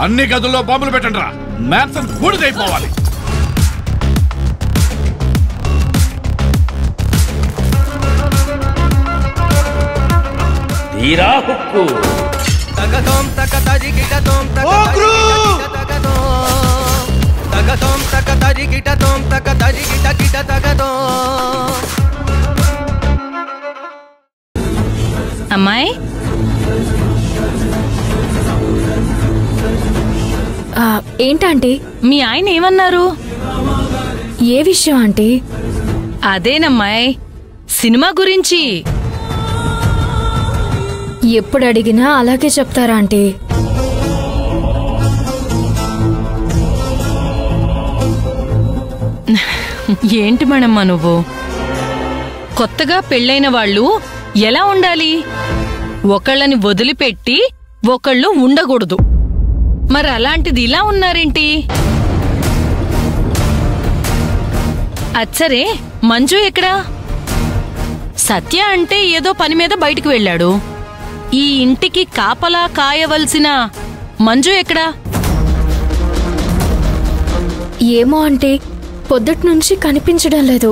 అన్ని గదుల్లో బాంబులు పెట్టండి రా. మ్యాన్సన్ బూడిదైపోవాలి. తీరా హుక్కు అమ్మాయి ఏంటంటే మీ ఆయన ఏమన్నారు? ఏ విషయం అంటే? అదేనమ్మాయి, సినిమా గురించి. ఎప్పుడు అడిగినా అలాగే చెప్తారా అంటే? ఏంటి మేడమ్మా నువ్వు? కొత్తగా పెళ్ళైన వాళ్ళు ఎలా ఉండాలి? ఒకళ్ళని వదిలిపెట్టి ఒకళ్ళు ఉండకూడదు. మరి అలాంటిది ఇలా ఉన్నారేంటి? అచ్చరే, మంజు ఎక్కడా? సత్య అంటే ఏదో పని మీద బయటికి వెళ్ళాడు. ఈ ఇంటికి కాపలా కాయవలసిన మంజు ఎక్కడా? ఏమో అంటే పొద్దుటి నుంచి కనిపించడం లేదు.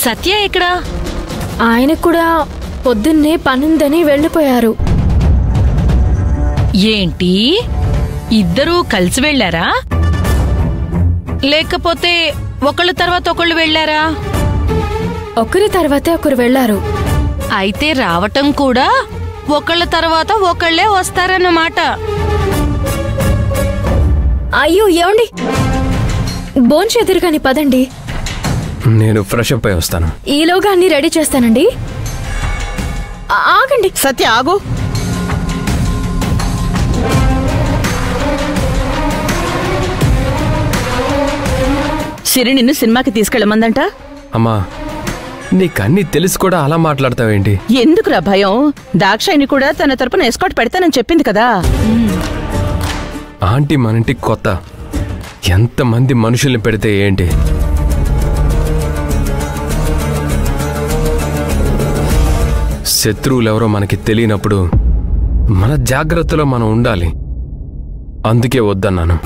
సత్య ఎక్కడా? ఆయన కూడా పొద్దున్నే పనుందని వెళ్ళిపోయారు. ఏంటి, ఇద్దరూ కలిసి వెళ్లారా? లేకపోతే ఒకళ్ళ తర్వాత ఒకళ్ళు వెళ్లారా? ఒకరి తర్వాతే ఒకరు వెళ్లారు. అయితే రావటం కూడా ఒకళ్ళ తర్వాత ఒకళ్ళే వస్తారన్నమాట. అయ్యో ఏమండి, భోంచేదురు కాని పదండి. నేను ఫ్రెష్ అప్ అయి వస్తాను. ఈలోగా అన్ని రెడీ చేస్తానండి. ఆగండి. సత్య ఆగు. సిరి నిన్ను సినిమాకి తీసుకెళ్ళమందంట. అమ్మా, నీకన్నీ తెలిసి కూడా అలా మాట్లాడతావేంటి? ఎందుకురా భయం? దాక్షాయిని కూడా తన తరపున ఎస్కాట్ పెడతానని చెప్పింది కదా. ఆంటీ మనింటికి కొత్త. ఎంతమంది మనుషుల్ని పెడితే ఏంటి? శత్రువులెవరో మనకి తెలియనప్పుడు మన జాగ్రత్తలో మనం ఉండాలి. అందుకే వద్దన్నాను.